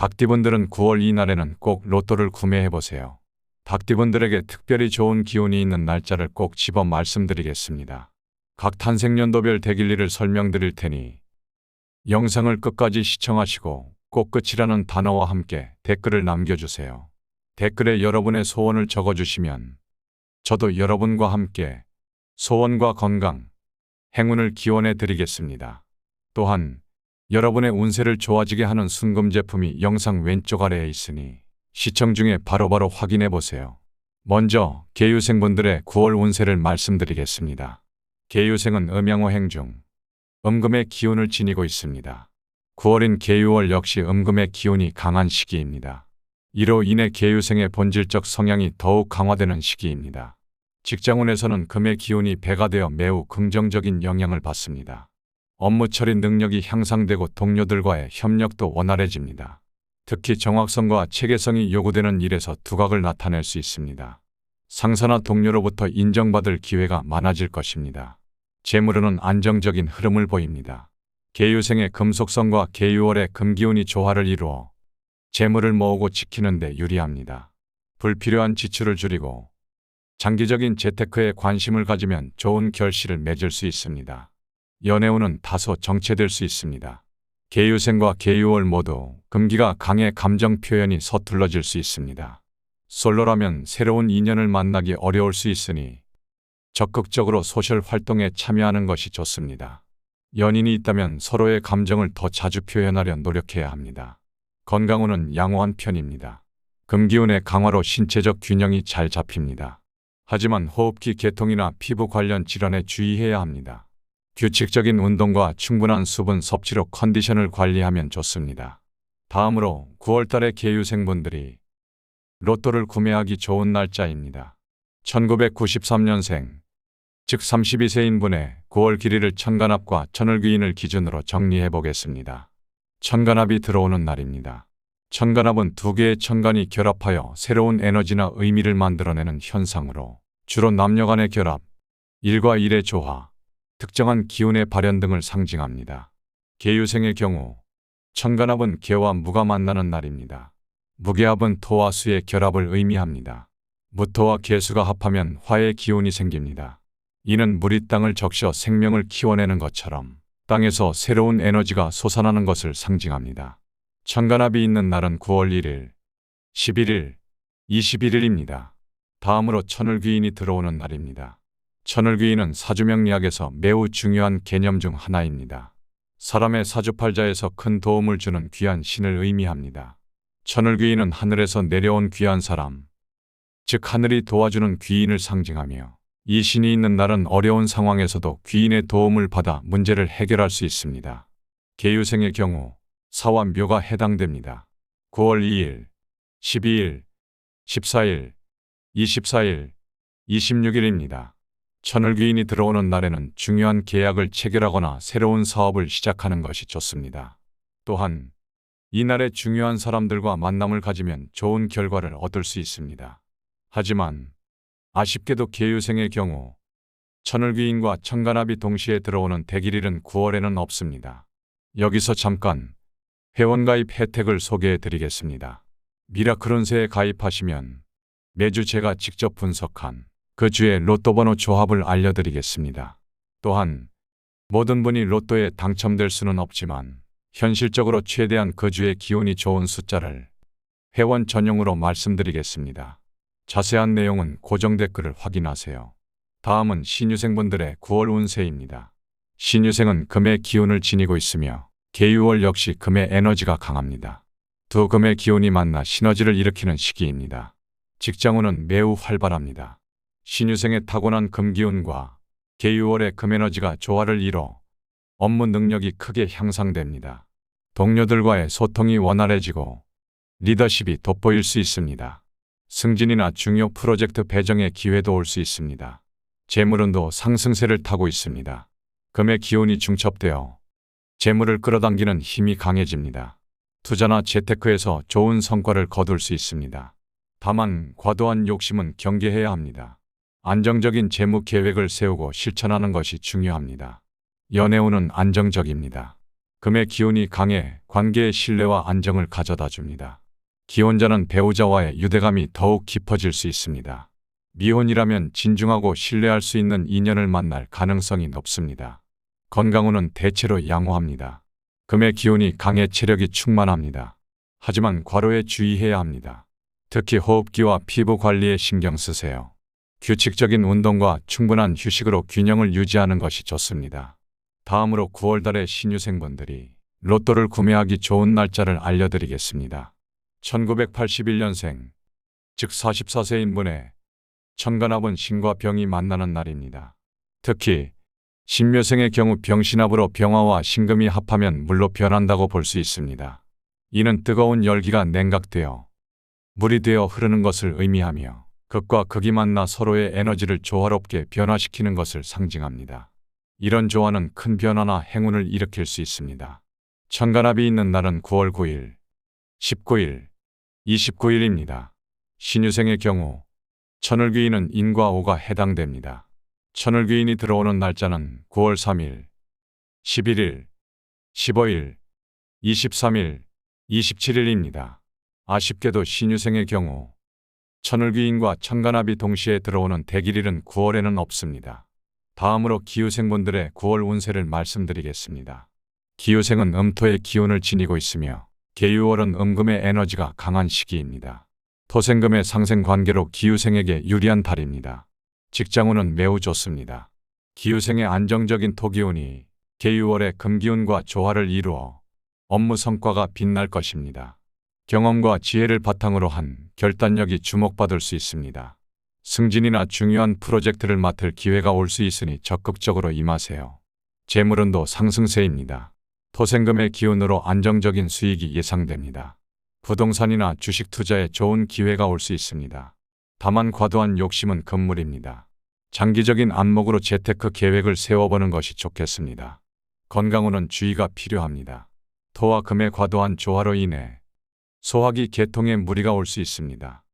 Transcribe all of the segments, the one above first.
닭띠분들은 9월 이날에는 꼭 로또를 구매해보세요. 닭띠분들에게 특별히 좋은 기운이 있는 날짜를 꼭 집어 말씀드리겠습니다. 각 탄생연도별 대길리를 설명드릴 테니 영상을 끝까지 시청하시고 꼭 끝이라는 단어와 함께 댓글을 남겨주세요. 댓글에 여러분의 소원을 적어주시면 저도 여러분과 함께 소원과 건강, 행운을 기원해 드리겠습니다. 또한 여러분의 운세를 좋아지게 하는 순금 제품이 영상 왼쪽 아래에 있으니 시청 중에 바로바로 확인해 보세요. 먼저 계유생분들의 9월 운세를 말씀드리겠습니다. 계유생은 음양호 행중, 음금의 기운을 지니고 있습니다. 9월인 계유월 역시 음금의 기운이 강한 시기입니다. 이로 인해 계유생의 본질적 성향이 더욱 강화되는 시기입니다. 직장운에서는 금의 기운이 배가 되어 매우 긍정적인 영향을 받습니다. 업무 처리 능력이 향상되고 동료들과의 협력도 원활해집니다. 특히 정확성과 체계성이 요구되는 일에서 두각을 나타낼 수 있습니다. 상사나 동료로부터 인정받을 기회가 많아질 것입니다. 재물운은 안정적인 흐름을 보입니다. 계유생의 금속성과 계유월의 금기운이 조화를 이루어 재물을 모으고 지키는 데 유리합니다. 불필요한 지출을 줄이고 장기적인 재테크에 관심을 가지면 좋은 결실을 맺을 수 있습니다. 연애운은 다소 정체될 수 있습니다. 계유생과 계유월 모두 금기가 강해 감정 표현이 서툴러질 수 있습니다. 솔로라면 새로운 인연을 만나기 어려울 수 있으니 적극적으로 소셜 활동에 참여하는 것이 좋습니다. 연인이 있다면 서로의 감정을 더 자주 표현하려 노력해야 합니다. 건강운은 양호한 편입니다. 금기운의 강화로 신체적 균형이 잘 잡힙니다. 하지만 호흡기 계통이나 피부 관련 질환에 주의해야 합니다. 규칙적인 운동과 충분한 수분 섭취로 컨디션을 관리하면 좋습니다. 다음으로 9월달의 계유생분들이 로또를 구매하기 좋은 날짜입니다. 1993년생, 즉 32세인 분의 9월 길이를 천간합과 천을귀인을 기준으로 정리해 보겠습니다. 천간합이 들어오는 날입니다. 천간합은 두 개의 천간이 결합하여 새로운 에너지나 의미를 만들어내는 현상으로 주로 남녀 간의 결합, 일과 일의 조화, 특정한 기운의 발현 등을 상징합니다. 계유생의 경우 천간합은 개와 무가 만나는 날입니다. 무게합은 토와 수의 결합을 의미합니다. 무토와 계수가 합하면 화의 기운이 생깁니다. 이는 물이 땅을 적셔 생명을 키워내는 것처럼 땅에서 새로운 에너지가 솟아나는 것을 상징합니다. 천간합이 있는 날은 9월 1일, 11일, 21일입니다. 다음으로 천을귀인이 들어오는 날입니다. 천을귀인은 사주명리학에서 매우 중요한 개념 중 하나입니다. 사람의 사주팔자에서 큰 도움을 주는 귀한 신을 의미합니다. 천을귀인은 하늘에서 내려온 귀한 사람, 즉 하늘이 도와주는 귀인을 상징하며 이 신이 있는 날은 어려운 상황에서도 귀인의 도움을 받아 문제를 해결할 수 있습니다. 계유생의 경우 사와 묘가 해당됩니다. 9월 2일, 12일, 14일, 24일, 26일입니다. 천을귀인이 들어오는 날에는 중요한 계약을 체결하거나 새로운 사업을 시작하는 것이 좋습니다. 또한 이날에 중요한 사람들과 만남을 가지면 좋은 결과를 얻을 수 있습니다. 하지만 아쉽게도 계유생의 경우 천을귀인과 천간합이 동시에 들어오는 대길일은 9월에는 없습니다. 여기서 잠깐 회원가입 혜택을 소개해 드리겠습니다. 미라클운세에 가입하시면 매주 제가 직접 분석한 그 주의 로또번호 조합을 알려드리겠습니다. 또한 모든 분이 로또에 당첨될 수는 없지만 현실적으로 최대한 그 주의 기운이 좋은 숫자를 회원 전용으로 말씀드리겠습니다. 자세한 내용은 고정 댓글을 확인하세요. 다음은 신유생분들의 9월 운세입니다. 신유생은 금의 기운을 지니고 있으며 계유월 역시 금의 에너지가 강합니다. 두 금의 기운이 만나 시너지를 일으키는 시기입니다. 직장운은 매우 활발합니다. 신유생의 타고난 금기운과 계유월의 금에너지가 조화를 이뤄 업무 능력이 크게 향상됩니다. 동료들과의 소통이 원활해지고 리더십이 돋보일 수 있습니다. 승진이나 중요 프로젝트 배정의 기회도 올 수 있습니다. 재물운도 상승세를 타고 있습니다. 금의 기운이 중첩되어 재물을 끌어당기는 힘이 강해집니다. 투자나 재테크에서 좋은 성과를 거둘 수 있습니다. 다만 과도한 욕심은 경계해야 합니다. 안정적인 재무 계획을 세우고 실천하는 것이 중요합니다. 연애운은 안정적입니다. 금의 기운이 강해 관계의 신뢰와 안정을 가져다 줍니다. 기혼자는 배우자와의 유대감이 더욱 깊어질 수 있습니다. 미혼이라면 진중하고 신뢰할 수 있는 인연을 만날 가능성이 높습니다. 건강운은 대체로 양호합니다. 금의 기운이 강해 체력이 충만합니다. 하지만 과로에 주의해야 합니다. 특히 호흡기와 피부 관리에 신경 쓰세요. 규칙적인 운동과 충분한 휴식으로 균형을 유지하는 것이 좋습니다. 다음으로 9월달에 신유생분들이 로또를 구매하기 좋은 날짜를 알려드리겠습니다. 1981년생, 즉 44세인 천간합은 신과 병이 만나는 날입니다. 특히 신묘생의 경우 병신합으로 병화와 신금이 합하면 물로 변한다고 볼 수 있습니다. 이는 뜨거운 열기가 냉각되어 물이 되어 흐르는 것을 의미하며 극과 극이 만나 서로의 에너지를 조화롭게 변화시키는 것을 상징합니다. 이런 조화는 큰 변화나 행운을 일으킬 수 있습니다. 천간합이 있는 날은 9월 9일, 19일, 29일입니다. 신유생의 경우 천을귀인은 인과 오가 해당됩니다. 천을귀인이 들어오는 날짜는 9월 3일, 11일, 15일, 23일, 27일입니다. 아쉽게도 신유생의 경우 천을귀인과 천간합이 동시에 들어오는 대길일은 9월에는 없습니다. 다음으로 기유생분들의 9월 운세를 말씀드리겠습니다. 기유생은 음토의 기운을 지니고 있으며 계유월은 음금의 에너지가 강한 시기입니다. 토생금의 상생 관계로 기유생에게 유리한 달입니다. 직장운은 매우 좋습니다. 기유생의 안정적인 토기운이 계유월의 금기운과 조화를 이루어 업무 성과가 빛날 것입니다. 경험과 지혜를 바탕으로 한 결단력이 주목받을 수 있습니다. 승진이나 중요한 프로젝트를 맡을 기회가 올 수 있으니 적극적으로 임하세요. 재물운도 상승세입니다. 토생금의 기운으로 안정적인 수익이 예상됩니다. 부동산이나 주식 투자에 좋은 기회가 올 수 있습니다. 다만 과도한 욕심은 금물입니다. 장기적인 안목으로 재테크 계획을 세워보는 것이 좋겠습니다. 건강운은 주의가 필요합니다. 토와 금의 과도한 조화로 인해 소화기 계통에 무리가 올 수 있습니다.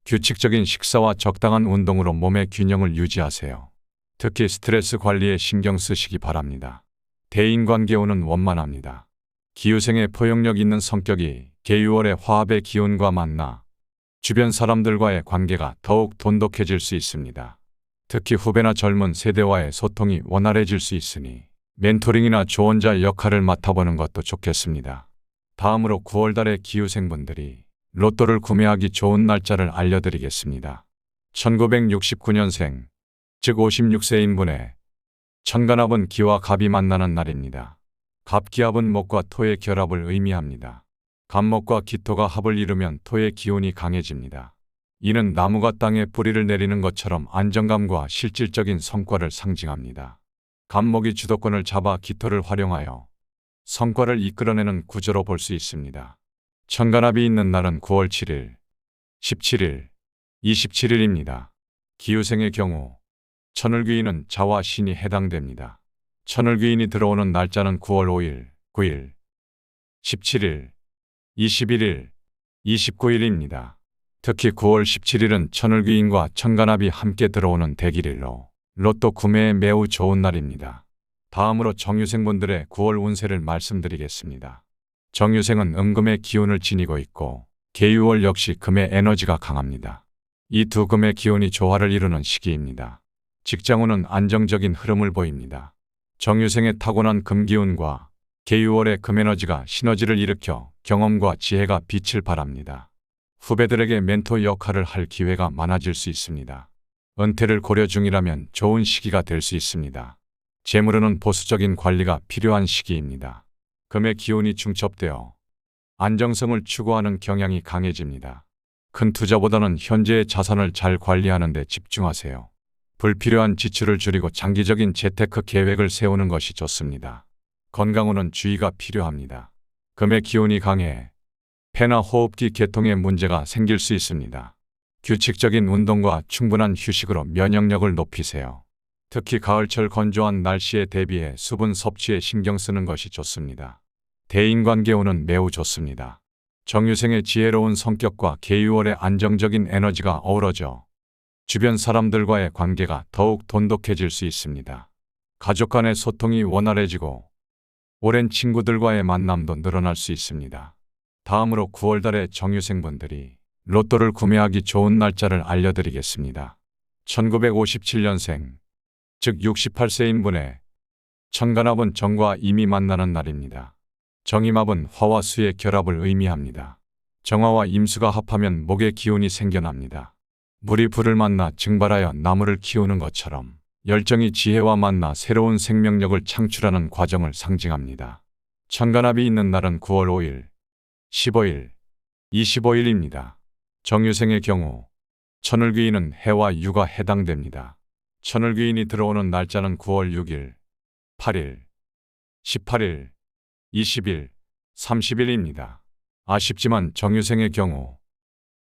규칙적인 식사와 적당한 운동으로 몸의 균형을 유지하세요. 특히 스트레스 관리에 신경 쓰시기 바랍니다. 대인관계운은 원만합니다. 기유생의 포용력 있는 성격이 계유월의 화합의 기운과 만나 주변 사람들과의 관계가 더욱 돈독해질 수 있습니다. 특히 후배나 젊은 세대와의 소통이 원활해질 수 있으니 멘토링이나 조언자 역할을 맡아보는 것도 좋겠습니다. 다음으로 9월달의 기유생분들이 로또를 구매하기 좋은 날짜를 알려드리겠습니다. 1969년생, 즉 56세인 분의 천간합은 기와 갑이 만나는 날입니다. 갑기합은 목과 토의 결합을 의미합니다. 갑목과 기토가 합을 이루면 토의 기운이 강해집니다. 이는 나무가 땅에 뿌리를 내리는 것처럼 안정감과 실질적인 성과를 상징합니다. 갑목이 주도권을 잡아 기토를 활용하여 성과를 이끌어내는 구조로 볼 수 있습니다. 천간합이 있는 날은 9월 7일, 17일, 27일입니다. 기유생의 경우 천을귀인은 자와 신이 해당됩니다. 천을귀인이 들어오는 날짜는 9월 5일, 9일, 17일, 21일, 29일입니다. 특히 9월 17일은 천을귀인과 천간합이 함께 들어오는 대길일로 로또 구매에 매우 좋은 날입니다. 다음으로 정유생분들의 9월 운세를 말씀드리겠습니다. 정유생은 음금의 기운을 지니고 있고 계유월 역시 금의 에너지가 강합니다. 이 두 금의 기운이 조화를 이루는 시기입니다. 직장운은 안정적인 흐름을 보입니다. 정유생의 타고난 금기운과 계유월의 금에너지가 시너지를 일으켜 경험과 지혜가 빛을 발합니다. 후배들에게 멘토 역할을 할 기회가 많아질 수 있습니다. 은퇴를 고려 중이라면 좋은 시기가 될 수 있습니다. 재물운은 보수적인 관리가 필요한 시기입니다. 금의 기운이 중첩되어 안정성을 추구하는 경향이 강해집니다. 큰 투자보다는 현재의 자산을 잘 관리하는 데 집중하세요. 불필요한 지출을 줄이고 장기적인 재테크 계획을 세우는 것이 좋습니다. 건강운은 주의가 필요합니다. 금의 기운이 강해 폐나 호흡기 계통에 문제가 생길 수 있습니다. 규칙적인 운동과 충분한 휴식으로 면역력을 높이세요. 특히 가을철 건조한 날씨에 대비해 수분 섭취에 신경 쓰는 것이 좋습니다. 대인관계운은 매우 좋습니다. 정유생의 지혜로운 성격과 계유월의 안정적인 에너지가 어우러져 주변 사람들과의 관계가 더욱 돈독해질 수 있습니다. 가족 간의 소통이 원활해지고 오랜 친구들과의 만남도 늘어날 수 있습니다. 다음으로 9월 달에 정유생분들이 로또를 구매하기 좋은 날짜를 알려드리겠습니다. 1957년생, 즉 68세인 분의 천간합은 정과 임이 만나는 날입니다. 정임합은 화와 수의 결합을 의미합니다. 정화와 임수가 합하면 목의 기운이 생겨납니다. 물이 불을 만나 증발하여 나무를 키우는 것처럼 열정이 지혜와 만나 새로운 생명력을 창출하는 과정을 상징합니다. 천간합이 있는 날은 9월 5일, 15일, 25일입니다. 정유생의 경우 천을귀인은 해와 유가 해당됩니다. 천을귀인이 들어오는 날짜는 9월 6일, 8일, 18일, 20일, 30일입니다. 아쉽지만 정유생의 경우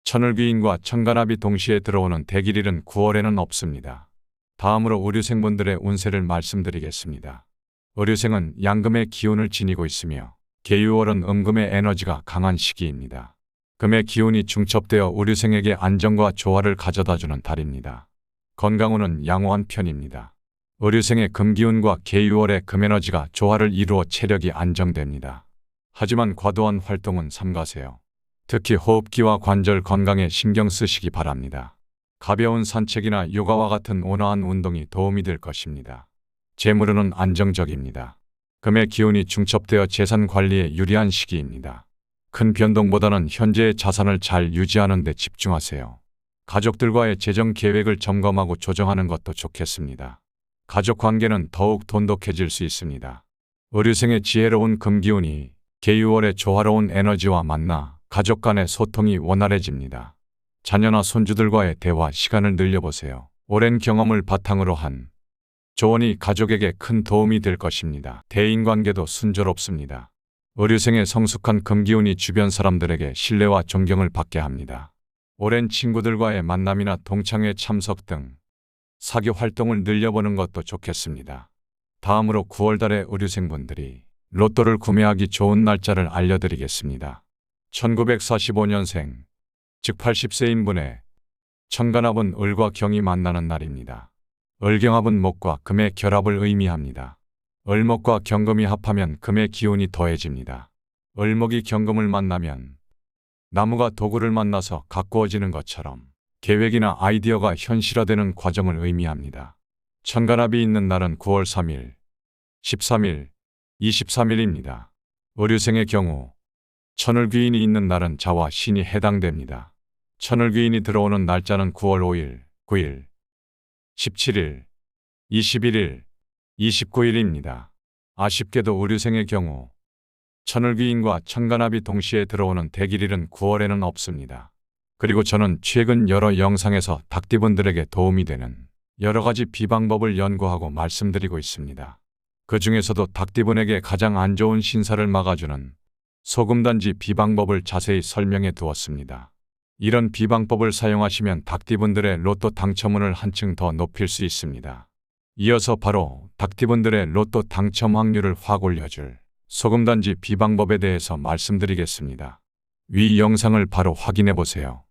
천을귀인과 천간합이 동시에 들어오는 대길일은 9월에는 없습니다. 다음으로 의류생분들의 운세를 말씀드리겠습니다. 의류생은 양금의 기운을 지니고 있으며 계유월은 음금의 에너지가 강한 시기입니다. 금의 기운이 중첩되어 의류생에게 안정과 조화를 가져다주는 달입니다. 건강운은 양호한 편입니다. 의류생의 금기운과 계유월의 금에너지가 조화를 이루어 체력이 안정됩니다. 하지만 과도한 활동은 삼가세요. 특히 호흡기와 관절 건강에 신경 쓰시기 바랍니다. 가벼운 산책이나 요가와 같은 온화한 운동이 도움이 될 것입니다. 재물운은 안정적입니다. 금의 기운이 중첩되어 재산 관리에 유리한 시기입니다. 큰 변동보다는 현재의 자산을 잘 유지하는 데 집중하세요. 가족들과의 재정 계획을 점검하고 조정하는 것도 좋겠습니다. 가족 관계는 더욱 돈독해질 수 있습니다. 의류생의 지혜로운 금기운이 계유월의 조화로운 에너지와 만나 가족 간의 소통이 원활해집니다. 자녀나 손주들과의 대화 시간을 늘려보세요. 오랜 경험을 바탕으로 한 조언이 가족에게 큰 도움이 될 것입니다. 대인관계도 순조롭습니다. 의류생의 성숙한 금기운이 주변 사람들에게 신뢰와 존경을 받게 합니다. 오랜 친구들과의 만남이나 동창회 참석 등 사교 활동을 늘려보는 것도 좋겠습니다. 다음으로 9월 달에 의류생분들이 로또를 구매하기 좋은 날짜를 알려드리겠습니다. 1945년생, 즉 80세인 분의 천간합은 을과 경이 만나는 날입니다. 을경합은 목과 금의 결합을 의미합니다. 을목과 경금이 합하면 금의 기운이 더해집니다. 을목이 경금을 만나면 나무가 도구를 만나서 가꾸어지는 것처럼 계획이나 아이디어가 현실화되는 과정을 의미합니다. 천간합이 있는 날은 9월 3일, 13일, 23일입니다. 의류생의 경우 천을귀인이 있는 날은 자와 신이 해당됩니다. 천을귀인이 들어오는 날짜는 9월 5일, 9일, 17일, 21일, 29일입니다. 아쉽게도 의류생의 경우 천을귀인과 천간합이 동시에 들어오는 대길일은 9월에는 없습니다. 그리고 저는 최근 여러 영상에서 닭띠분들에게 도움이 되는 여러 가지 비방법을 연구하고 말씀드리고 있습니다. 그 중에서도 닭띠분에게 가장 안 좋은 신사를 막아주는 소금단지 비방법을 자세히 설명해 두었습니다. 이런 비방법을 사용하시면 닭띠분들의 로또 당첨운을 한층 더 높일 수 있습니다. 이어서 바로 닭띠분들의 로또 당첨 확률을 확 올려줄 소금단지 비방법에 대해서 말씀드리겠습니다. 위 영상을 바로 확인해 보세요.